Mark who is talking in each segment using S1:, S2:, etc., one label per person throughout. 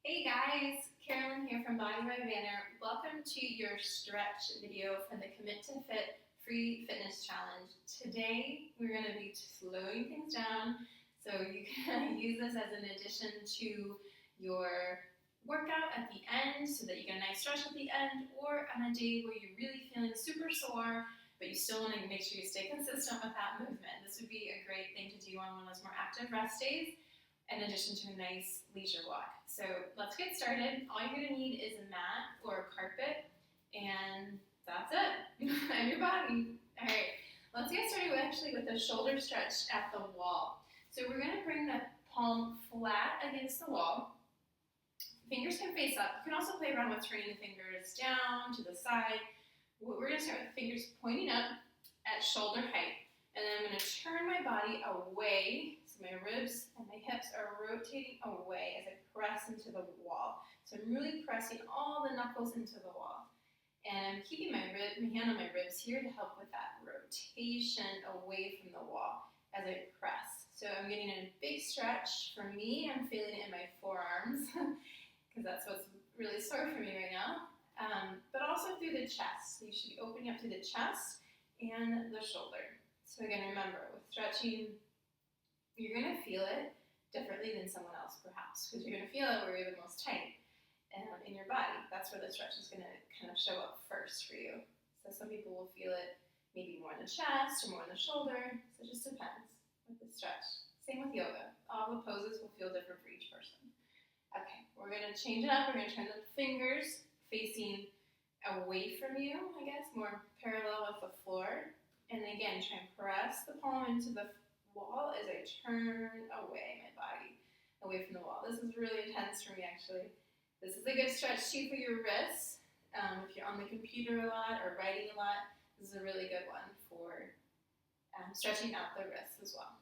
S1: Hey guys, Carolyn here from Carolyn Banner. Welcome to your stretch video for the Commit to Fit Free Fitness Challenge. Today we're going to be slowing things down so you can use this as an addition to your workout at the end so that you get a nice stretch at the end, or on a day where you're really feeling super sore but you still want to make sure you stay consistent with that movement. This would be a great thing to do on one of those more active rest days, in addition to a nice leisure walk. So let's get started. All you're gonna need is a mat or a carpet, and that's it, and your body. All right, let's get started with a shoulder stretch at the wall. So we're gonna bring the palm flat against the wall. Fingers can face up. You can also play around with turning the fingers down to the side. We're gonna start with fingers pointing up at shoulder height. And then I'm going to turn my body away, so my ribs and my hips are rotating away as I press into the wall. So I'm really pressing all the knuckles into the wall. And I'm keeping my hand on my ribs here to help with that rotation away from the wall as I press. So I'm getting a big stretch. For me, I'm feeling it in my forearms because that's what's really sore for me right now. But also through the chest. So you should be opening up through the chest and the shoulder. So again, remember, with stretching, you're going to feel it differently than someone else, perhaps, because you're going to feel it where you're the most tight in your body. That's where the stretch is going to kind of show up first for you. So some people will feel it maybe more in the chest or more in the shoulder. So it just depends with the stretch. Same with yoga. All the poses will feel different for each person. Okay, we're going to change it up. We're going to turn the fingers facing away from you, I guess, more parallel with the floor. And again, try and press the palm into the wall as I turn away my body, away from the wall. This is really intense for me, actually. This is a good stretch, too, for your wrists. If you're on the computer a lot or writing a lot, this is a really good one for stretching out the wrists as well.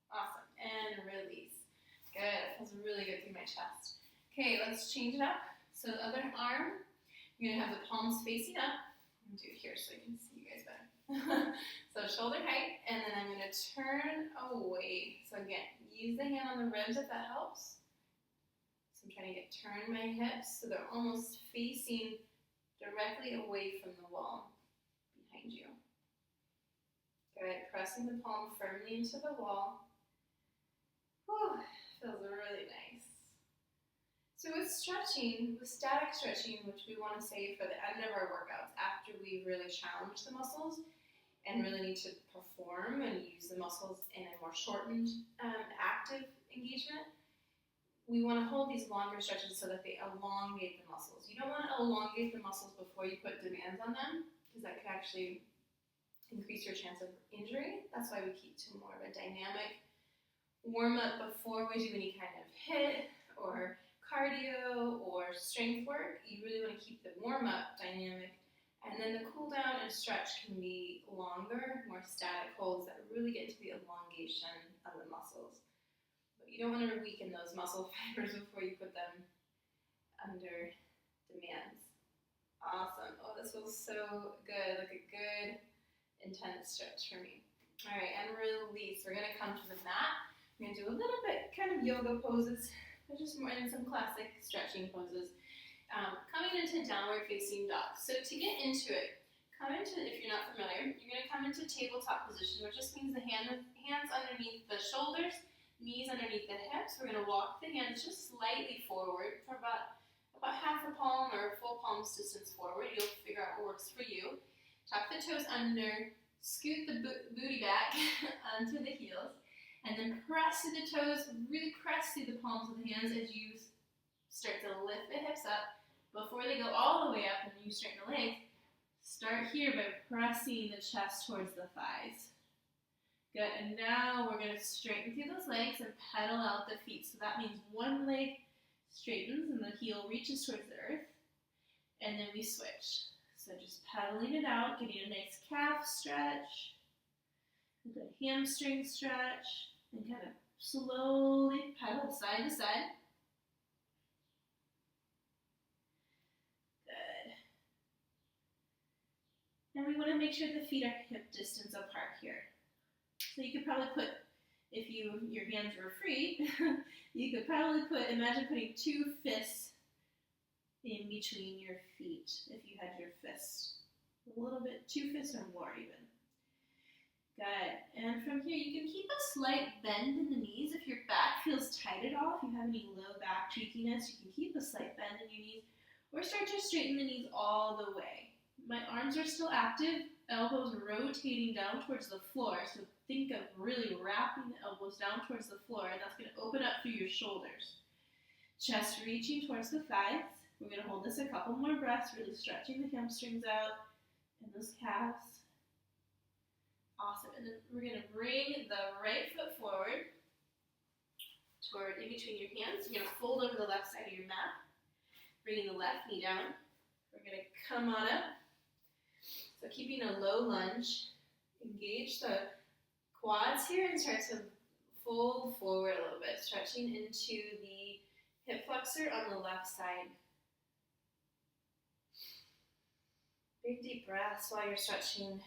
S1: Awesome. And release. Good. It feels really good through my chest. Okay, let's change it up. So the other arm, you're going to have the palms facing up. I'm going to do it here so I can see you guys better. So shoulder height, and then I'm going to turn away. So again, use the hand on the ribs if that helps. So I'm trying to turn my hips so they're almost facing directly away from the wall behind you. Good, pressing the palm firmly into the wall. Whew, feels really nice. So with stretching, with static stretching, which we want to save for the end of our workouts after we really challenge the muscles and really need to perform and use the muscles in a more shortened, active engagement, we want to hold these longer stretches so that they elongate the muscles. You don't want to elongate the muscles before you put demands on them, because that could actually increase your chance of injury. That's why we keep to more of a dynamic warm-up before we do any kind of HIIT or cardio or strength work. You really want to keep the warm-up dynamic, and then the cool down and stretch can be longer, more static holds that really get into the elongation of the muscles. But you don't want to weaken those muscle fibers before you put them under demands. Awesome. Oh, this feels so good. Like a good, intense stretch for me. All right, and release. We're going to come to the mat. We're going to do a little bit kind of yoga poses. They're just more in some classic stretching poses. Coming into downward facing dog. So to get into it, if you're not familiar, you're going to come into tabletop position, which just means the hands underneath the shoulders, knees underneath the hips. We're going to walk the hands just slightly forward for about half a palm or full palm's distance forward. You'll figure out what works for you. Tuck the toes under, scoot the booty back onto the heels, and then press through the toes, really press through the palms of the hands as you start to lift the hips up before they go all the way up and you straighten the legs. Start here by pressing the chest towards the thighs. Good, and now we're going to straighten through those legs and pedal out the feet. So that means one leg straightens and the heel reaches towards the earth, and then we switch. So just pedaling it out, getting a nice calf stretch, a good hamstring stretch, and kind of slowly pedal side to side. And we want to make sure the feet are hip distance apart here. So you could probably put if your hands were free, you could probably imagine putting 2 fists in between your feet if you had your fists. A little bit, 2 fists or more even. Good. And from here, you can keep a slight bend in the knees. If your back feels tight at all, if you have any low back cheekiness, you can keep a slight bend in your knees, or start to straighten the knees all the way. My arms are still active, elbows rotating down towards the floor. So think of really wrapping the elbows down towards the floor, and that's going to open up through your shoulders. Chest reaching towards the thighs. We're going to hold this a couple more breaths, really stretching the hamstrings out and those calves. Awesome. And then we're going to bring the right foot forward toward in between your hands. You're going to fold over the left side of your mat, bringing the left knee down. We're going to come on up. So keeping a low lunge, engage the quads here and start to fold forward a little bit, stretching into the hip flexor on the left side. Big deep breaths while you're stretching.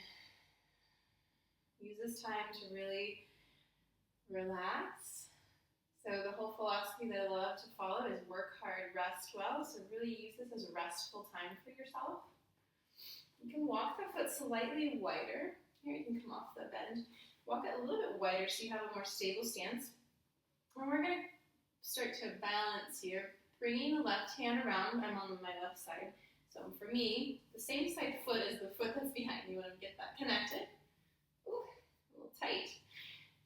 S1: Use this time to really relax. So the whole philosophy that I love to follow is work hard, rest well. So really use this as a restful time for yourself. You can walk the foot slightly wider. Here you can come off the bend. Walk it a little bit wider so you have a more stable stance. And we're going to start to balance here, bringing the left hand around. I'm on my left side. So for me, the same side foot is the foot that's behind me. You want to get that connected. Ooh, a little tight.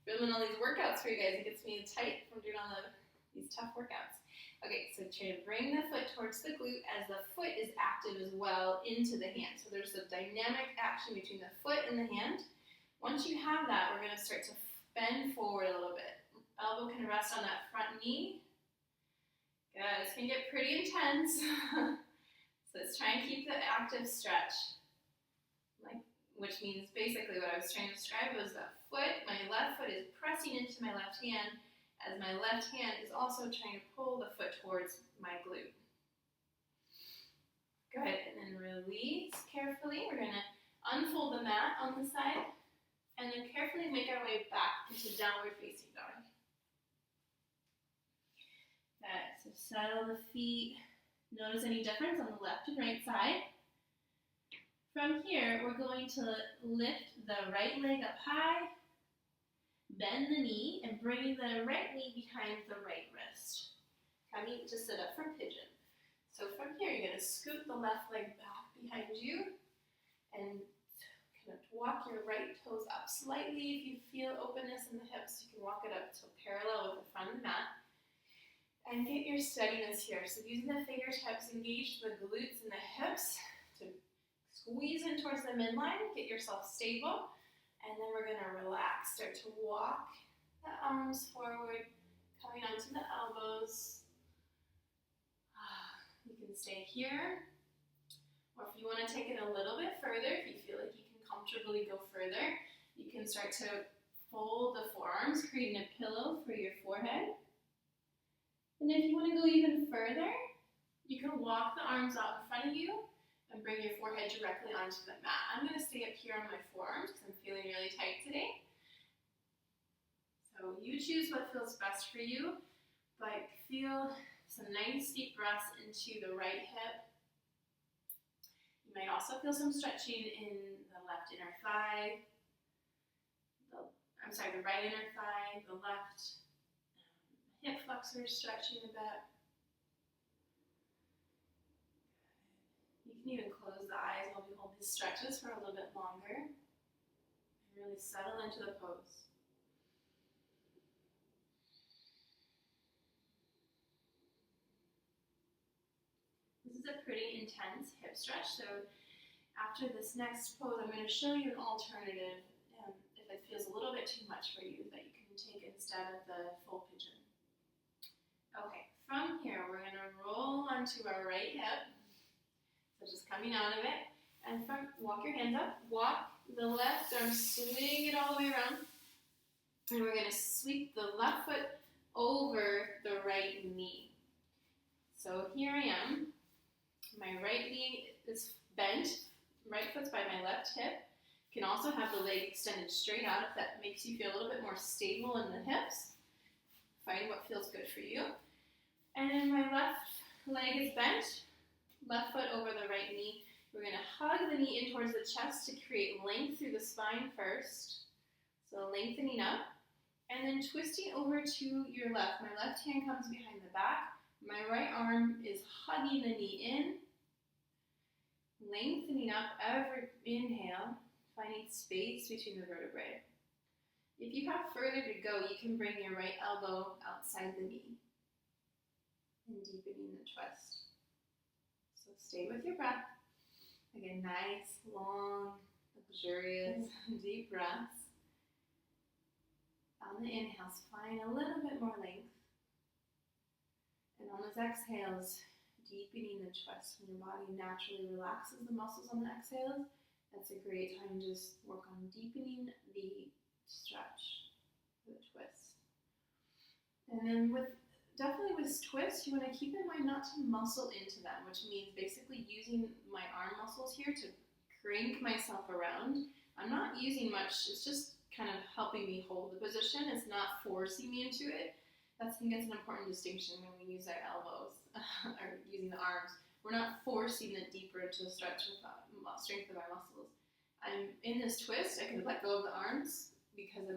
S1: Filming all these workouts for you guys, it gets me tight from doing all these tough workouts. Okay, so try to bring the foot towards the glute as the foot is active as well into the hand. So there's a dynamic action between the foot and the hand. Once you have that, we're going to start to bend forward a little bit. Elbow can rest on that front knee. Good, this can get pretty intense. So let's try and keep the active stretch. Which means basically what I was trying to describe was that foot, my left foot is pressing into my left hand as my left hand is also trying to pull the foot towards my glute. Good, and then release carefully. We're going to unfold the mat on the side and then carefully make our way back into downward facing dog. Good, so settle the feet. Notice any difference on the left and right side. From here, we're going to lift the right leg up high, bend the knee, and bring the right knee behind the right wrist. Coming to sit up for pigeon. So from here, you're going to scoot the left leg back behind you and kind of walk your right toes up slightly. If you feel openness in the hips, you can walk it up to parallel with the front of the mat. And get your steadiness here. So using the fingertips, engage the glutes and the hips to squeeze in towards the midline, get yourself stable, and then we're going to relax. Start to walk the arms forward, coming onto the elbows. You can stay here, or if you want to take it a little bit further, if you feel like you can comfortably go further, you can start to fold the forearms, creating a pillow for your forehead. And if you want to go even further, you can walk the arms out in front of you and bring your forehead directly onto the mat. I'm going to stay up here on my forearms because I'm feeling really tight today. So you choose what feels best for you, but feel some nice deep breaths into the right hip. You might also feel some stretching in the left inner thigh, the right inner thigh, the left hip flexors stretching a bit. You can even close the eyes while we hold these stretches for a little bit longer and really settle into the pose. This is a pretty intense hip stretch, so after this next pose, I'm going to show you an alternative if it feels a little bit too much for you that you can take instead of the full pigeon. Okay, from here, we're going to roll onto our right hip. So just coming out of it, and walk your hands up, walk the left arm, swing it all the way around, and we're going to sweep the left foot over the right knee. So here I am, my right knee is bent, right foot's by my left hip, You can also have the leg extended straight out if that makes you feel a little bit more stable in the hips. Find what feels good for you. And then my left leg is bent, left foot over the right knee. We're going to hug the knee in towards the chest to create length through the spine first. So lengthening up, and then twisting over to your left. My left hand comes behind the back. My right arm is hugging the knee in, lengthening up every inhale, finding space between the vertebrae. If you have further to go, you can bring your right elbow outside the knee and deepening the twist. So stay with your breath. Again, nice, long, luxurious, deep breaths. On the inhales, find a little bit more length. And on those exhales, deepening the twist. When your body naturally relaxes the muscles on the exhales, that's a great time to just work on deepening the stretch, the twist. And then definitely with twists, you want to keep in mind not to muscle into them, which means basically using my arm muscles here to crank myself around. I'm not using much, it's just kind of helping me hold the position. It's not forcing me into it. I think that's an important distinction when we use our elbows or using the arms. We're not forcing it deeper into the stretch with the strength of our muscles. I'm in this twist, I can let go of the arms because of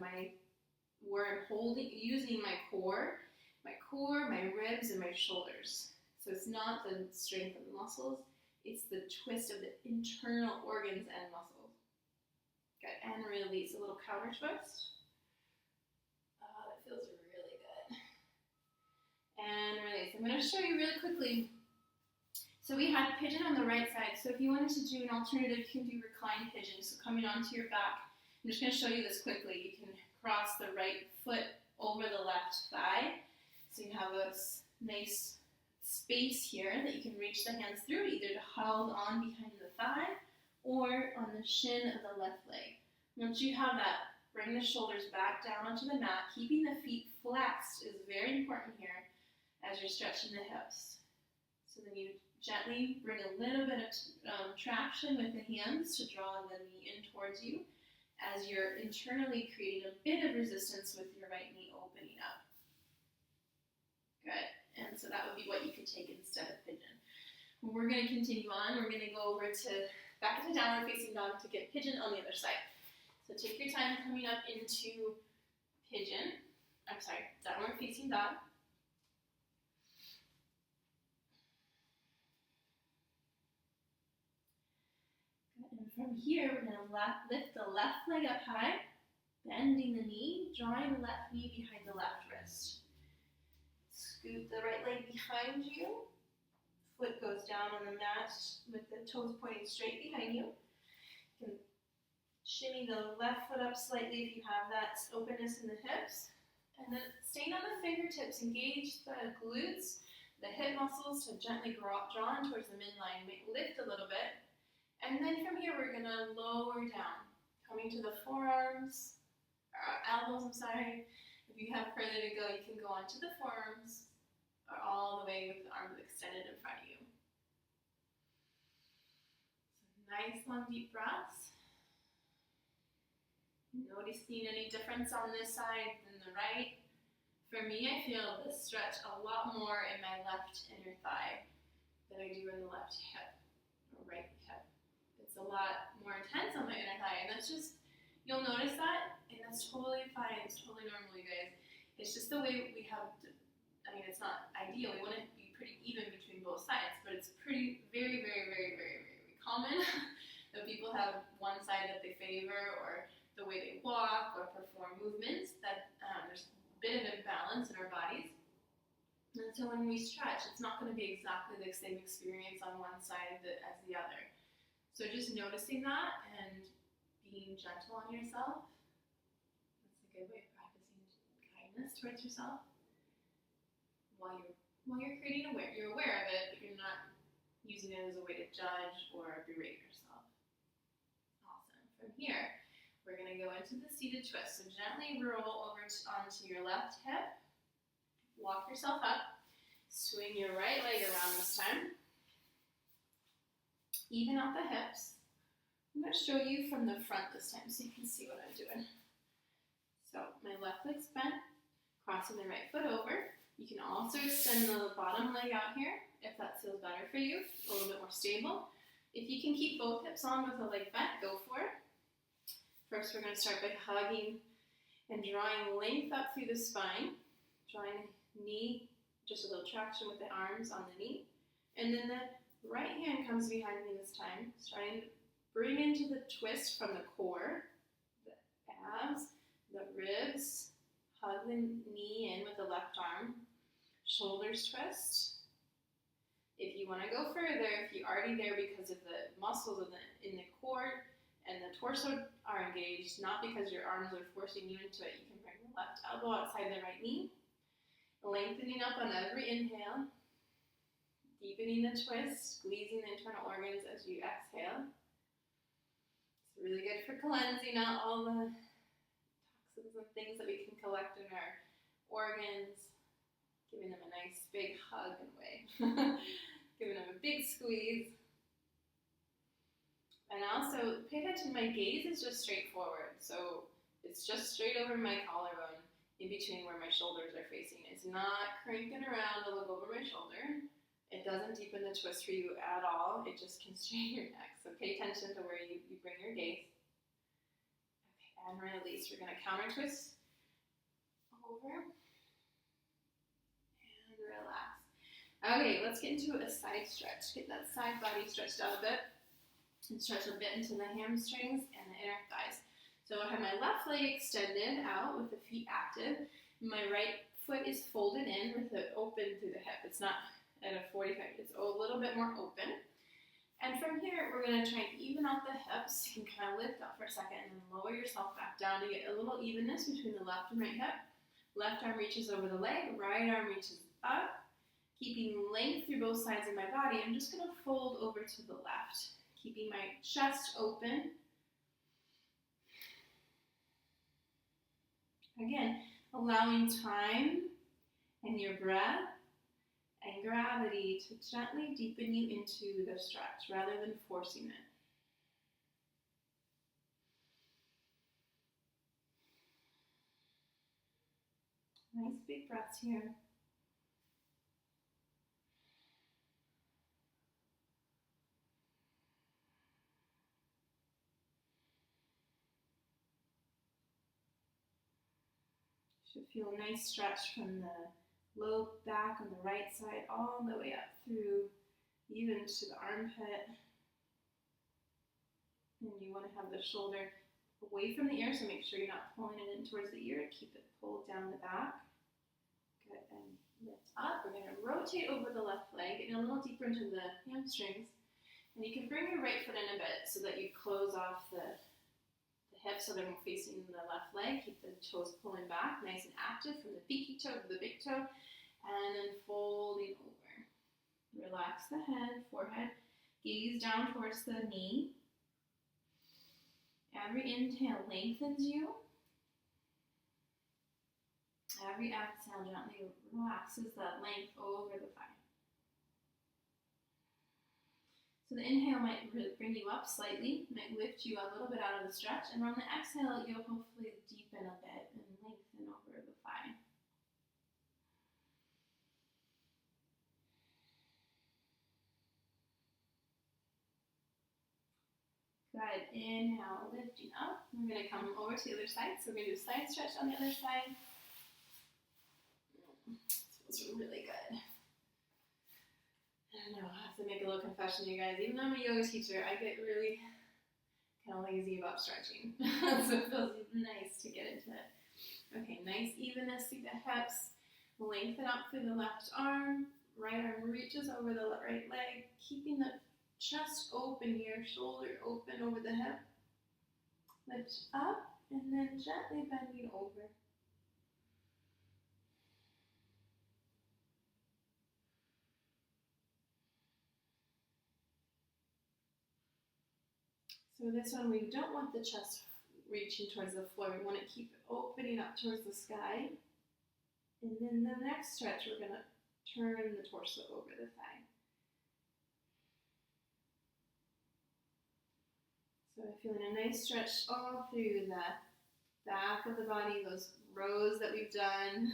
S1: where I'm holding, using my core, my ribs, and my shoulders. So it's not the strength of the muscles, it's the twist of the internal organs and muscles. Good, and release, a little counter twist. That feels really good. And release. I'm going to show you really quickly. So we had pigeon on the right side. So if you wanted to do an alternative, you can do reclined pigeon. So coming onto your back, I'm just going to show you this quickly. You can cross the right foot over the left thigh. So you have a nice space here that you can reach the hands through, either to hold on behind the thigh or on the shin of the left leg. Once you have that, bring the shoulders back down onto the mat. Keeping the feet flexed is very important here as you're stretching the hips. So then you gently bring a little bit of traction with the hands to draw the knee in towards you as you're internally creating a bit of resistance with your right knee opening up. Good. And so that would be what you could take instead of pigeon. We're going to continue on. We're going to go over to back into downward facing dog to get pigeon on the other side. So take your time coming up into downward facing dog. And from here, we're going to lift the left leg up high, bending the knee, drawing the left knee behind the left wrist. Scoot the right leg behind you. Foot goes down on the mat with the toes pointing straight behind you. You can shimmy the left foot up slightly if you have that openness in the hips. And then staying on the fingertips, engage the glutes, the hip muscles to gently draw in towards the midline. Lift a little bit. And then from here, we're going to lower down, coming to the forearms, or elbows, If you have further to go, you can go onto the forearms, or all the way with the arms extended in front of you. So nice, long, deep breaths. Noticing any difference on this side than the right. For me, I feel this stretch a lot more in my left inner thigh than I do in the left hip, or right hip. It's a lot more intense on my inner thigh, and that's just, you'll notice that, and that's totally fine, it's totally normal, you guys. It's just the way we have, it's not ideal, we want it to be pretty even between both sides, but it's very, very, very, very, very common that people have one side that they favor, or the way they walk, or perform movements, that there's a bit of imbalance in our bodies. And so when we stretch, it's not going to be exactly the same experience on one side as the other. So just noticing that and being gentle on yourself, that's a good way of practicing kindness towards yourself. While you're creating you're aware of it, but you're not using it as a way to judge or berate yourself. Awesome. From here, we're going to go into the seated twist. So gently roll over onto your left hip. Walk yourself up. Swing your right leg around this time. Even out the hips. I'm going to show you from the front this time so you can see what I'm doing. So my left leg's bent, crossing the right foot over. You can also extend the bottom leg out here if that feels better for you, a little bit more stable. If you can keep both hips on with the leg bent, go for it. First, we're going to start by hugging and drawing length up through the spine, drawing the knee, just a little traction with the arms on the knee. And then the right hand comes behind me this time, starting to bring into the twist from the core, the abs, the ribs, hug the knee in with the left arm, shoulders twist. If you want to go further, if you're already there because of the muscles in the core and the torso are engaged, not because your arms are forcing you into it, you can bring the left elbow outside the right knee, lengthening up on every inhale, deepening the twist, squeezing the internal organs as you exhale. It's really good for cleansing out all the toxins and things that we can collect in our organs, giving them a nice big hug in a way, giving them a big squeeze. And also, pay attention, my gaze is just straight forward. So it's just straight over my collarbone, in between where my shoulders are facing. It's not cranking around to look over my shoulder. It doesn't deepen the twist for you at all. It just can straighten your neck. So pay attention to where you bring your gaze. Okay, and release. We're going to counter twist over and relax. Okay, let's get into a side stretch. Get that side body stretched out a bit. And stretch a bit into the hamstrings and the inner thighs. So I have my left leg extended out with the feet active. My right foot is folded in with it open through the hip. It's not at a 45, it's a little bit more open. And from here, we're going to try and even out the hips. You can kind of lift up for a second and then lower yourself back down to get a little evenness between the left and right hip. Left arm reaches over the leg, right arm reaches up. Keeping length through both sides of my body, I'm just going to fold over to the left. Keeping my chest open. Again, allowing time and your breath and gravity to gently deepen you into the stretch rather than forcing it. Nice big breaths here. Should feel a nice stretch from the low back on the right side all the way up through even to the armpit. And you want to have the shoulder away from the ear, so make sure you're not pulling it in towards the ear. Keep it pulled down the back. Good, and lift up. We're going to rotate over the left leg, getting a little deeper into the hamstrings. And you can bring your right foot in a bit so that you close off the hips so they're facing the left leg. Keep the toes pulling back, nice and active from the pinky toe to the big toe, and then folding over. Relax the head, forehead, gaze down towards the knee. Every inhale lengthens you. Every exhale gently relaxes that length over the thigh. So the inhale might really bring you up slightly, might lift you a little bit out of the stretch, and on the exhale, you'll hopefully deepen a bit and lengthen over the thigh. Good. Inhale, lifting up. We're going to come over to the other side. So we're going to do a side stretch on the other side. This feels really good. I know, I have to make a little confession to you guys. Even though I'm a yoga teacher, I get really kind of lazy about stretching. So it feels nice to get into it. Okay, nice evenness through the hips. Lengthen up through the left arm. Right arm reaches over the right leg. Keeping the chest open here, shoulder open over the hip. Lift up and then gently bending over. So this one, we don't want the chest reaching towards the floor. We want to keep it opening up towards the sky. And then the next stretch, we're going to turn the torso over the thigh. So So I'm feeling a nice stretch all through the back of the body, those rows that we've done,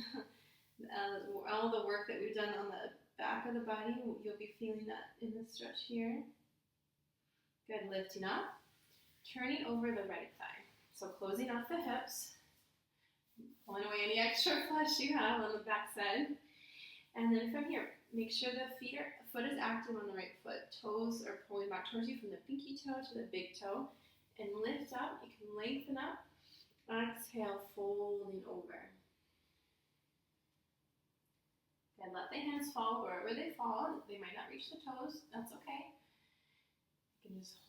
S1: all the work that we've done on the back of the body, you'll be feeling that in the stretch here. Good, lifting up, turning over the right thigh. So closing off the hips, pulling away any extra flesh you have on the back side. And then from here, make sure the foot is active on the right foot. Toes are pulling back towards you from the pinky toe to the big toe. And lift up, you can lengthen up. Exhale, folding over. And let the hands fall wherever they fall. They might not reach the toes, that's okay. You can just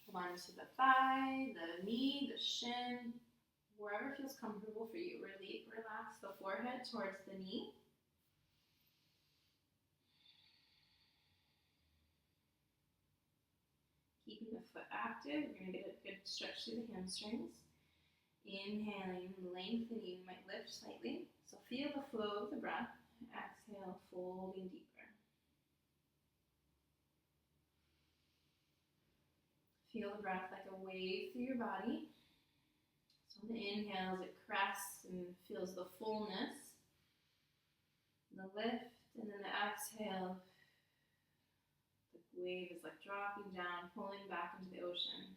S1: hold on to the thigh, the knee, the shin, wherever feels comfortable for you. Relax the forehead towards the knee. Keeping the foot active, we're going to get a good stretch through the hamstrings. Inhaling, lengthening, you might lift slightly. So feel the flow of the breath. Exhale, folding deeper. Feel the breath like a wave through your body. So on the inhales, it crests and feels the fullness. The lift, and then the exhale, the wave is like dropping down, pulling back into the ocean.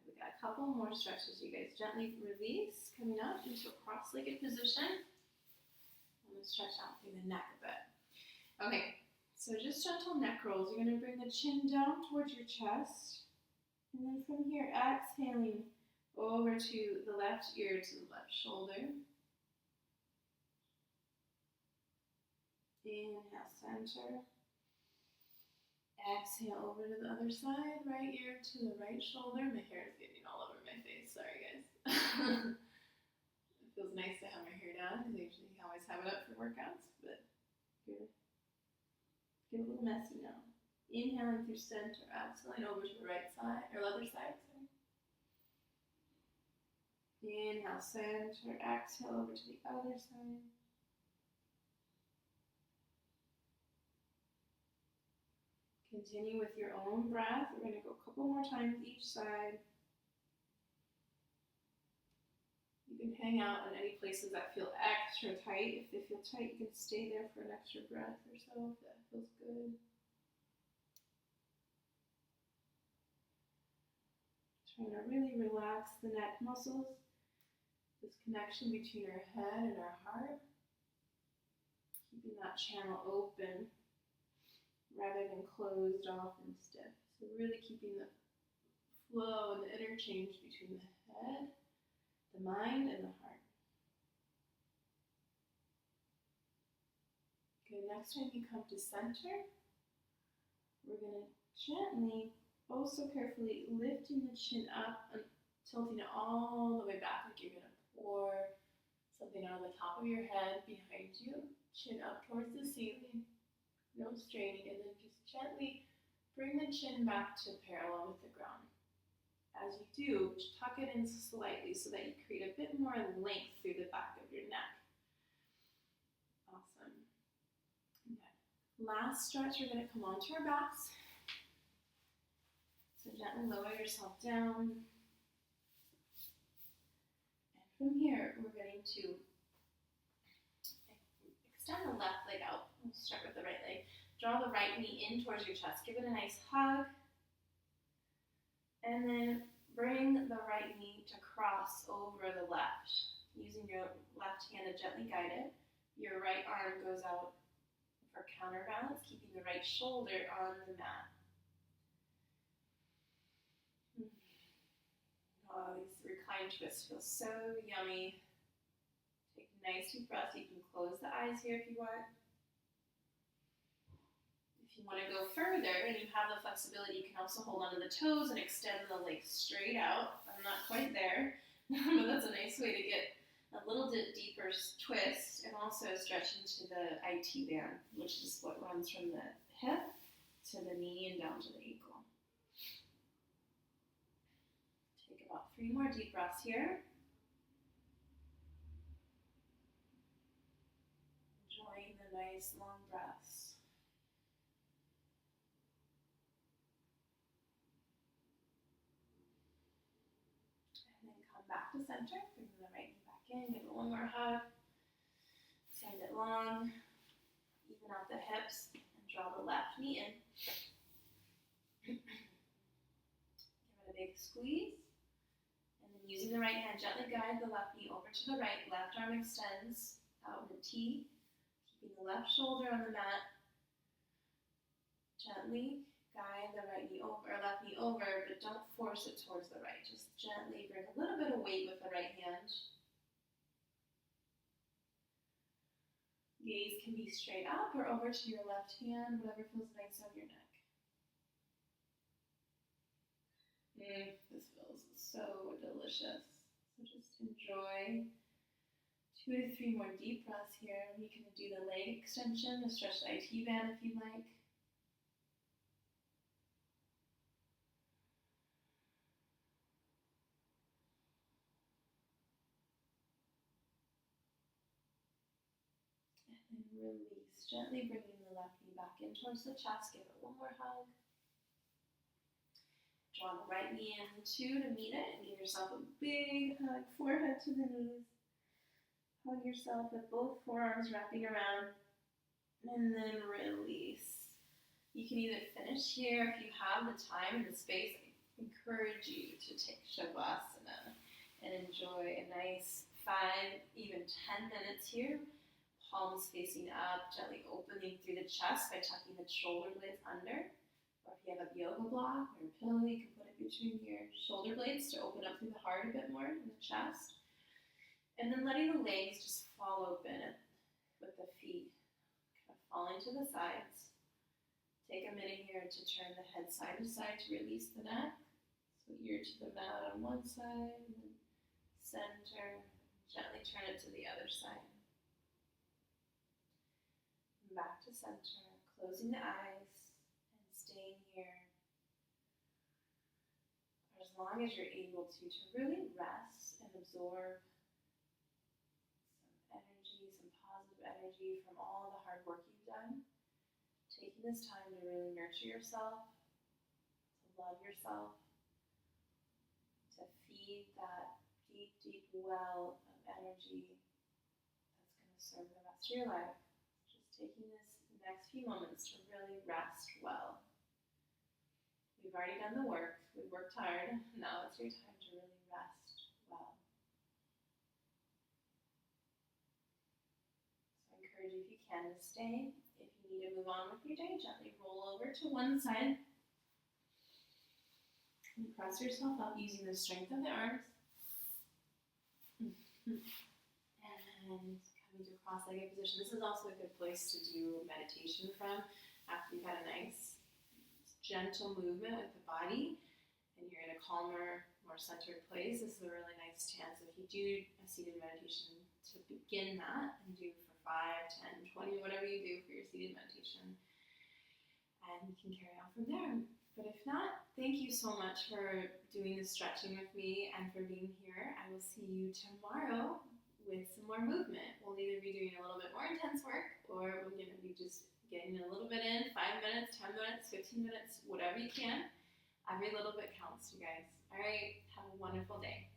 S1: Good. We got a couple more stretches. You guys gently release, coming up into a cross-legged position. I'm going to stretch out through the neck a bit. Okay, so just gentle neck rolls. You're going to bring the chin down towards your chest. And then from here, exhaling over to the left ear to the left shoulder. Inhale, center. Exhale over to the other side, right ear to the right shoulder. My hair is getting all over my face, sorry guys. It feels nice to have my hair down because I usually always have it up for workouts, but good. Get a little messy now. Inhaling through center, exhaling over to the right side, or other side, sorry. Inhale, center, exhale over to the other side. Continue with your own breath. We're going to go a couple more times each side. You can hang out in any places that feel extra tight. If they feel tight, you can stay there for an extra breath or so if that feels good. Trying to really relax the neck muscles, this connection between our head and our heart, keeping that channel open rather than closed off and stiff. So really keeping the flow and the interchange between the head, the mind, and the heart. Okay, next time you come to center, we're going to gently, oh so carefully, lifting the chin up and tilting it all the way back, like you're going to pour something out of the top of your head behind you, chin up towards the ceiling, no straining, and then just gently bring the chin back to parallel with the ground. As you do, tuck it in slightly so that you create a bit more length through the back of your neck. Awesome. Okay. Last stretch, we're going to come onto our backs. So gently lower yourself down. And from here, we're going to extend the left leg out. We'll start with the right leg. Draw the right knee in towards your chest. Give it a nice hug. And then bring the right knee to cross over the left. Using your left hand to gently guide it. Your right arm goes out for counterbalance, keeping the right shoulder on the mat. Oh, these reclined twists feel so yummy. Take a nice deep breath. You can close the eyes here if you want. If you want to go further and you have the flexibility, you can also hold onto the toes and extend the legs straight out. I'm not quite there, but that's a nice way to get a little bit deeper twist and also stretch into the IT band, which is what runs from the hip to the knee and down to the ankle. Take about 3 more deep breaths here. Enjoying the nice long breaths. And then come back to center, bring the right knee back in, give it one more hug. Send it long, even out the hips, and draw the left knee in. Give it a big squeeze. And then using the right hand, gently guide the left knee over to the right. Left arm extends out in a T. Keeping the left shoulder on the mat. Gently guide the right knee over, or left knee over, but don't force it towards the right. Just gently bring a little bit of weight with the right hand. Gaze can be straight up or over to your left hand, whatever feels nice on your neck. This feels so delicious. So just enjoy 2 to 3 more deep breaths here. You can do the leg extension, the stretched IT band if you like. And release, gently bringing the left knee back in towards the chest. Give it one more hug. Draw the right knee in too to meet it and give yourself a big hug, forehead to the knees. Hug yourself with both forearms wrapping around. And then release. You can either finish here if you have the time and the space. I encourage you to take Shavasana and enjoy a nice 5, even 10 minutes here. Palms facing up, gently opening through the chest by tucking the shoulder blades under. Or if you have a yoga block or a pillow, you can put it between your shoulder blades to open up through the heart a bit more in the chest. And then letting the legs just fall open with the feet kind of falling to the sides. Take a minute here to turn the head side to side to release the neck. So ear to the mat on one side, and then center, gently turn it to the other side. And back to center, closing the eyes and staying here for as long as you're able to really rest and absorb some energy, some positive energy from all the hard work you've done. Taking this time to really nurture yourself, to love yourself, to feed that deep, deep well of energy that's going to serve the rest of your life. Just taking this next few moments to really rest well. We've already done the work. We've worked hard. Now it's your time to really rest well. So I encourage you, if you can, to stay. If you need to move on with your day, gently roll over to one side. And press yourself up using the strength of the arms. And coming to a cross-legged position. This is also a good place to do meditation from after you've had a nice gentle movement with the body and you're in a calmer, more centered place. This is a really nice stance. If you do a seated meditation, to begin that and do for 5, 10, 20, whatever you do for your seated meditation. And you can carry on from there. But if not, thank you so much for doing this stretching with me and for being here. I will see you tomorrow with some more movement. We'll either be doing a little bit more intense work or we're going to be just getting a little bit in, 5 minutes, 10 minutes, 15 minutes, whatever you can. Every little bit counts, you guys. All right, have a wonderful day.